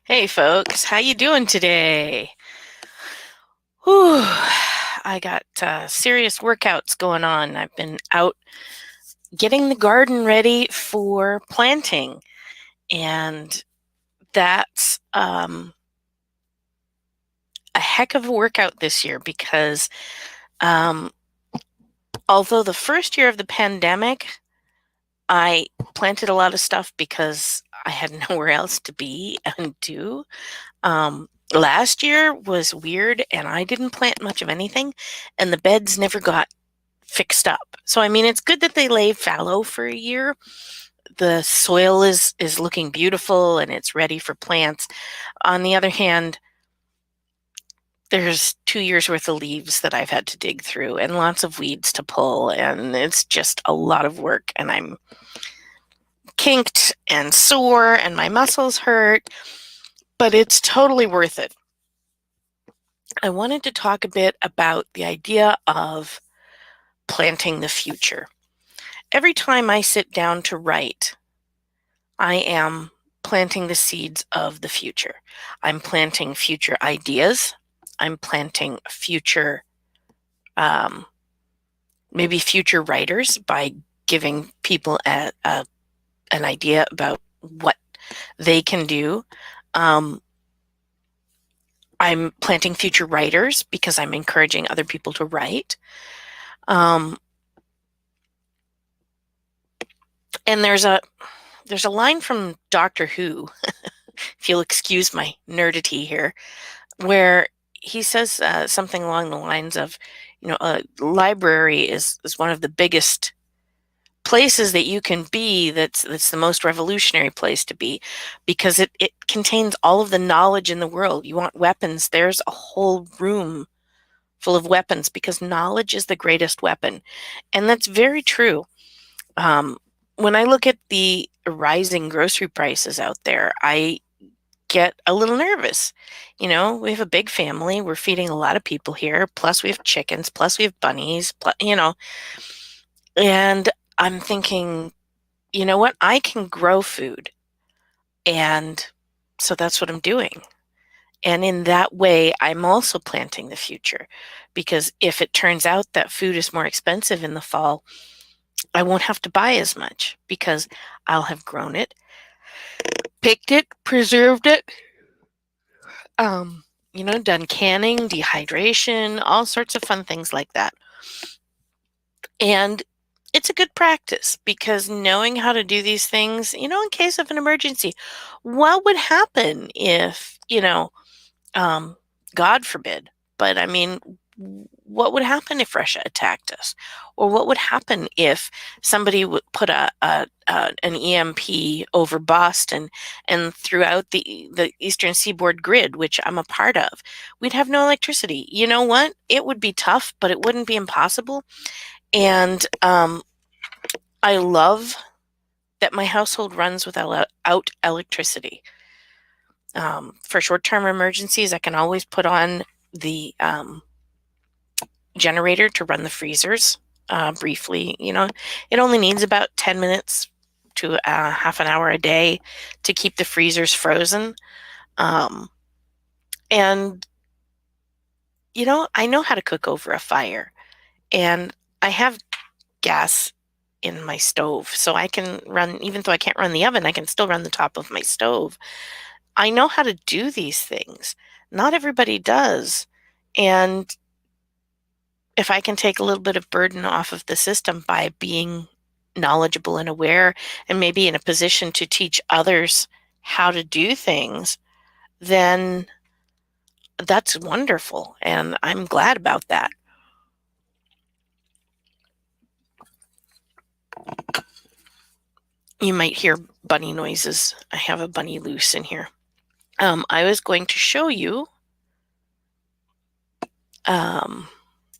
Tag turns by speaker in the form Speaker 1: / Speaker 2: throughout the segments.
Speaker 1: Hey folks, how you doing today? Whew, I got serious workouts going on. I've been out getting the garden ready for planting, and that's a heck of a workout this year because um, although the first year of the pandemic, I planted a lot of stuff because I had nowhere else to be and do. Last year was weird and I didn't plant much of anything, and the beds never got fixed up. So I mean, it's good that they lay fallow for a year. The soil is looking beautiful and it's ready for plants. On the other hand, there's 2 years worth of leaves that I've had to dig through and lots of weeds to pull, and it's just a lot of work, and I'm kinked and sore and my muscles hurt, but it's totally worth it. I wanted to talk a bit about the idea of planting the future. Every time I sit down to write, I am planting the seeds of the future. I'm planting future ideas. I'm planting future, um, maybe future writers by giving people an idea about what they can do. Um, I'm planting future writers because I'm encouraging other people to write. Um, and there's a line from Doctor Who, if you'll excuse my nerdity here, where he says something along the lines of, a library is one of the biggest places that you can be. That's the most revolutionary place to be, because it contains all of the knowledge in the world. You want weapons? There's a whole room full of weapons because knowledge is the greatest weapon, and that's very true. Um, when I look at the rising grocery prices out there, I get a little nervous. We have a big family. We're feeding a lot of people here. Plus, we have chickens. Plus, we have bunnies. And I'm thinking, you know what? I can grow food. And so that's what I'm doing. And in that way, I'm also planting the future, because if it turns out that food is more expensive in the fall, I won't have to buy as much because I'll have grown it, picked it, preserved it, done canning, dehydration, all sorts of fun things like that. And it's a good practice because knowing how to do these things, in case of an emergency, what would happen if, um, God forbid, but I mean, what would happen if Russia attacked us? Or what would happen if somebody would put an EMP over Boston and throughout the eastern seaboard grid, which I'm a part of? We'd have no electricity. You know what? It would be tough, but it wouldn't be impossible. And I love that my household runs without electricity. For short-term emergencies, I can always put on the generator to run the freezers briefly. It only needs about 10 minutes to half an hour a day to keep the freezers frozen. Um, and, I know how to cook over a fire, and I have gas in my stove. So I can run, even though I can't run the oven, I can still run the top of my stove. I know how to do these things. Not everybody does. And if I can take a little bit of burden off of the system by being knowledgeable and aware and maybe in a position to teach others how to do things, then that's wonderful. And I'm glad about that. You might hear bunny noises. I have a bunny loose in here. I was going to show you um,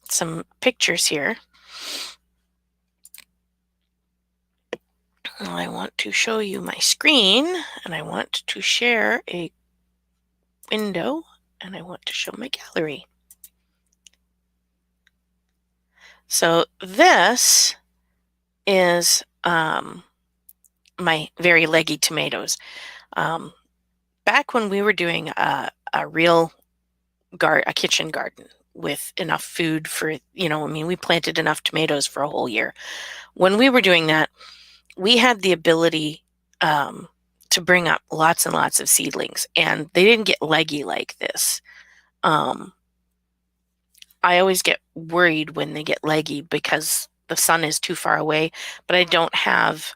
Speaker 1: some pictures here. I want to show you my screen, and I want to share a window, and I want to show my gallery. So this is my very leggy tomatoes. Um, back when we were doing a real a kitchen garden with enough food for, I mean, we planted enough tomatoes for a whole year. When we were doing that, we had the ability to bring up lots and lots of seedlings, and they didn't get leggy like this. I always get worried when they get leggy because the sun is too far away, but I don't have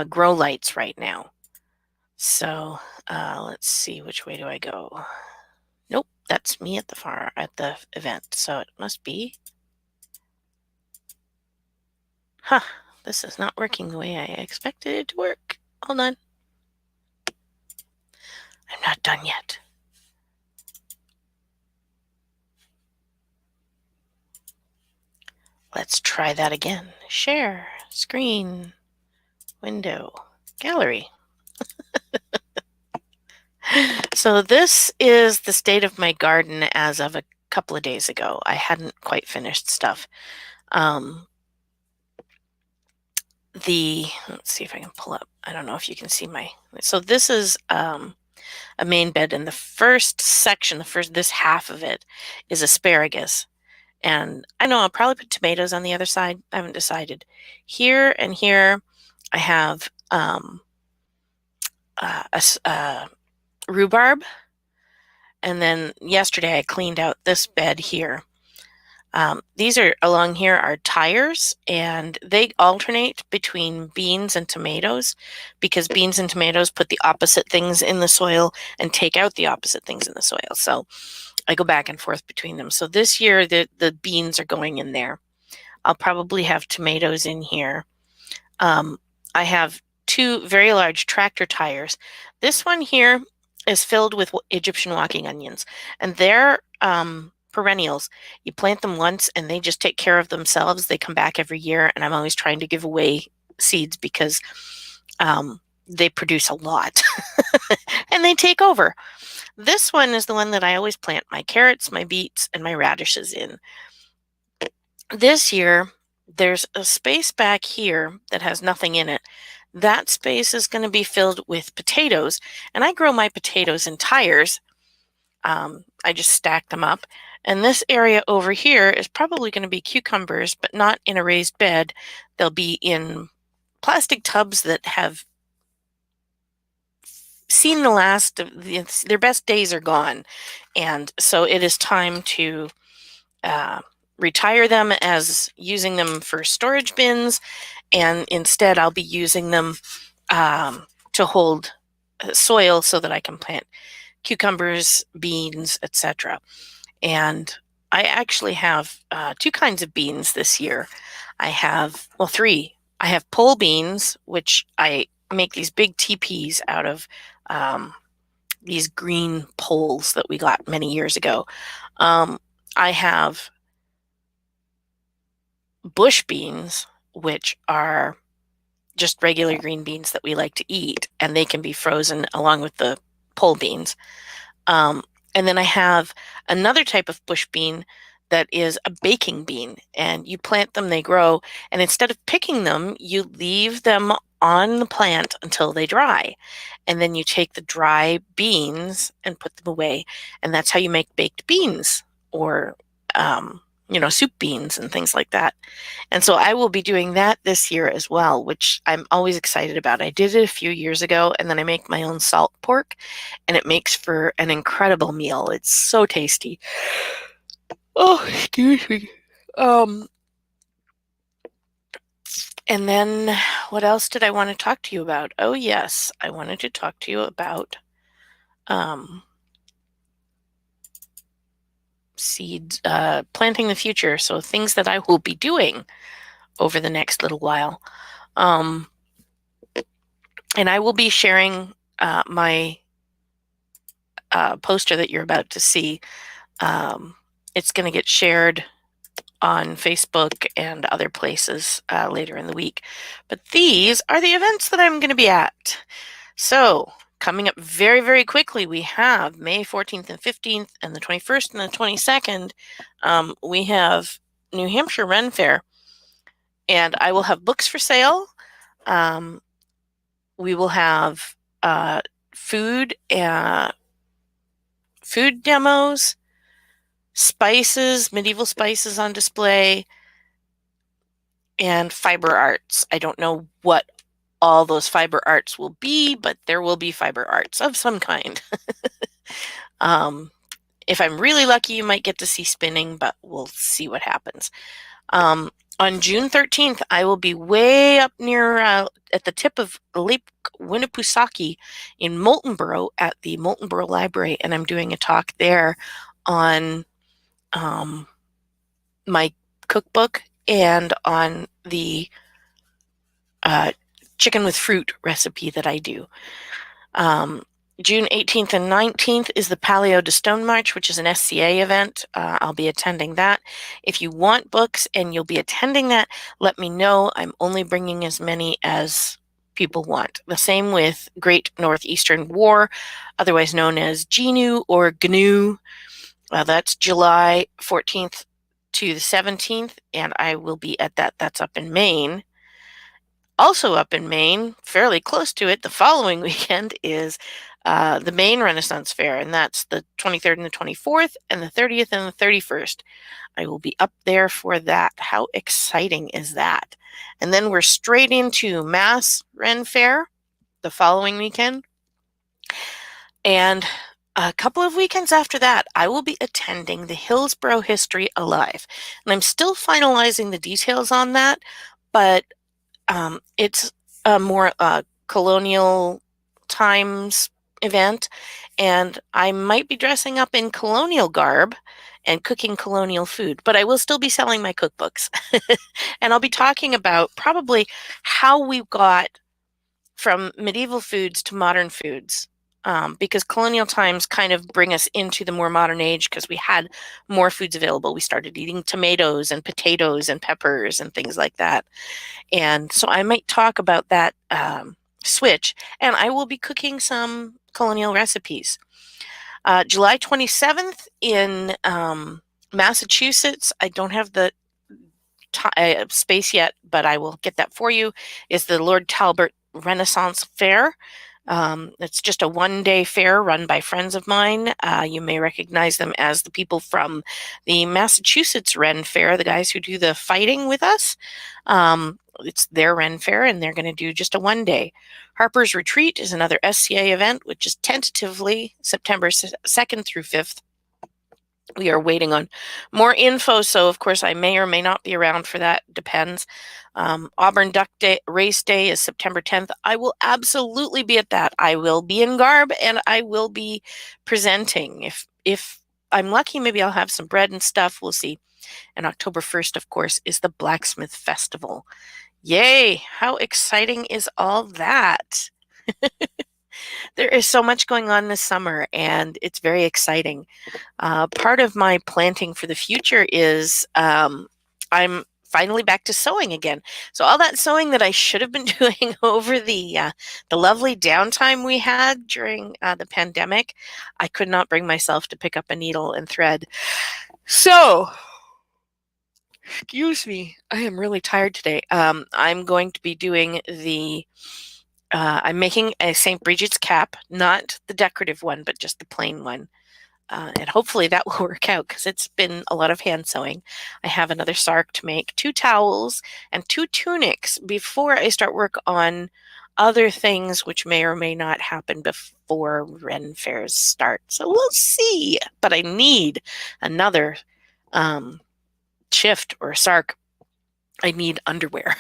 Speaker 1: grow lights right now. So let's see, which way do I go? Nope, that's me at the event. So it must be. Huh, this is not working the way I expected it to work. Hold on. I'm not done yet. Let's try that again. Share, screen, window, gallery. So this is the state of my garden as of a couple of days ago. I hadn't quite finished stuff. Let's see if I can pull up. I don't know if you can see so this is a main bed, and the first section, this half of it is asparagus. And I know I'll probably put tomatoes on the other side. I haven't decided. Here and here, I have rhubarb. And then yesterday I cleaned out this bed here. These are along here are tires, and they alternate between beans and tomatoes because beans and tomatoes put the opposite things in the soil and take out the opposite things in the soil. So I go back and forth between them. So this year the beans are going in there. I'll probably have tomatoes in here. I have 2 very large tractor tires. This one here is filled with Egyptian walking onions, and they're perennials. You plant them once and they just take care of themselves. They come back every year, and I'm always trying to give away seeds because they produce a lot and they take over. This one is the one that I always plant my carrots, my beets, and my radishes in. This year, there's a space back here that has nothing in it. That space is going to be filled with potatoes, and I grow my potatoes in tires. I just stack them up. And this area over here is probably going to be cucumbers, but not in a raised bed. They'll be in plastic tubs that have seen the last of their best days are gone. And so it is time to retire them as using them for storage bins. And instead I'll be using them to hold soil so that I can plant cucumbers, beans, etc. And I actually have 2 kinds of beans this year. I have, 3. I have pole beans, which I make these big teepees out of these green poles that we got many years ago. I have bush beans, which are just regular green beans that we like to eat, and they can be frozen along with the pole beans. And then I have another type of bush bean that is a baking bean, and you plant them, they grow, and instead of picking them, you leave them on the plant until they dry. And then you take the dry beans and put them away, and that's how you make baked beans or soup beans and things like that. And so I will be doing that this year as well, which I'm always excited about. I did it a few years ago, and then I make my own salt pork, and it makes for an incredible meal. It's so tasty. Oh, excuse me. And then what else did I want to talk to you about? Oh, yes, I wanted to talk to you about seeds, planting the future. So things that I will be doing over the next little while. And I will be sharing my poster that you're about to see. It's going to get shared on Facebook and other places later in the week. But these are the events that I'm going to be at. So coming up very, very quickly, we have May 14th and 15th and the 21st and the 22nd. We have New Hampshire Ren Fair, and I will have books for sale. We will have food demos, spices, medieval spices on display, and fiber arts. I don't know what all those fiber arts will be, but there will be fiber arts of some kind. um, if I'm really lucky, you might get to see spinning, but we'll see what happens. On June 13th, I will be way up near at the tip of Lake Winnipesaukee in Moultonborough at the Moultonborough Library, and I'm doing a talk there on my cookbook and on the chicken with fruit recipe that I do. June 18th and 19th is the Paleo to Stone March, which is an SCA event. I'll be attending that. If you want books and you'll be attending that, let me know. I'm only bringing as many as people want. The same with Great Northeastern War, otherwise known as GNU or GNU. That's July 14th to the 17th, and I will be at that. That's up in Maine. Also up in Maine, fairly close to it, the following weekend is the Maine Renaissance Fair, and that's the 23rd and the 24th, and the 30th and the 31st. I will be up there for that. How exciting is that? And then we're straight into Mass Ren Fair the following weekend. And a couple of weekends after that, I will be attending the Hillsborough History Alive. And I'm still finalizing the details on that, but it's a more colonial times event, and I might be dressing up in colonial garb and cooking colonial food, but I will still be selling my cookbooks. And I'll be talking about probably how we got from medieval foods to modern foods, because colonial times kind of bring us into the more modern age because we had more foods available. We started eating tomatoes and potatoes and peppers and things like that. And so I might talk about that switch, and I will be cooking some colonial recipes. July 27th in Massachusetts, I don't have the space yet, but I will get that for you, is the Lord Talbot Renaissance Fair. It's just a one-day fair run by friends of mine. You may recognize them as the people from the Massachusetts Ren Fair, the guys who do the fighting with us. It's their Ren Fair, and they're going to do just a one-day. Harper's Retreat is another SCA event, which is tentatively September 2nd through 5th. We are waiting on more info, so of course I may or may not be around for that. Depends. Auburn Duck Day Race Day is September 10th. I will absolutely be at that. I will be in garb, and I will be presenting. If I'm lucky, maybe I'll have some bread and stuff. We'll see. And October 1st, of course, is the Blacksmith Festival. Yay! How exciting is all that? There is so much going on this summer, and it's very exciting. Part of my planting for the future is I'm finally back to sewing again. So all that sewing that I should have been doing over the lovely downtime we had during the pandemic, I could not bring myself to pick up a needle and thread. So, excuse me, I am really tired today. I'm going to be doing I'm making a St. Bridget's cap, not the decorative one, but just the plain one. And hopefully that will work out because it's been a lot of hand sewing. I have another sark to make, 2 towels and 2 tunics before I start work on other things which may or may not happen before Ren fairs start. So we'll see. But I need another shift or sark. I need underwear.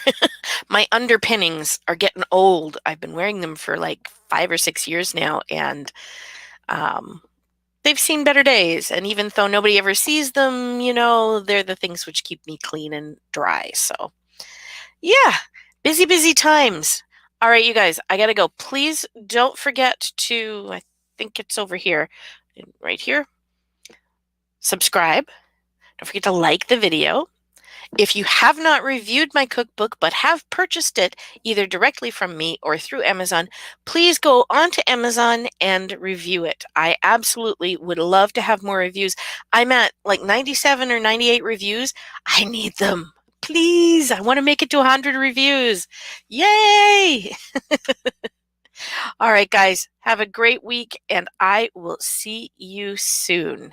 Speaker 1: My underpinnings are getting old. I've been wearing them for like 5 or 6 years now, and they've seen better days. And even though nobody ever sees them, they're the things which keep me clean and dry. So yeah, busy, busy times. All right, you guys, I got to go. Please don't forget to, I think it's over here, right here, subscribe. Don't forget to like the video. If you have not reviewed my cookbook but have purchased it either directly from me or through Amazon, please go onto Amazon and review it. I absolutely would love to have more reviews. I'm at like 97 or 98 reviews. I need them. Please, I want to make it to 100 reviews. Yay! All right, guys, have a great week, and I will see you soon.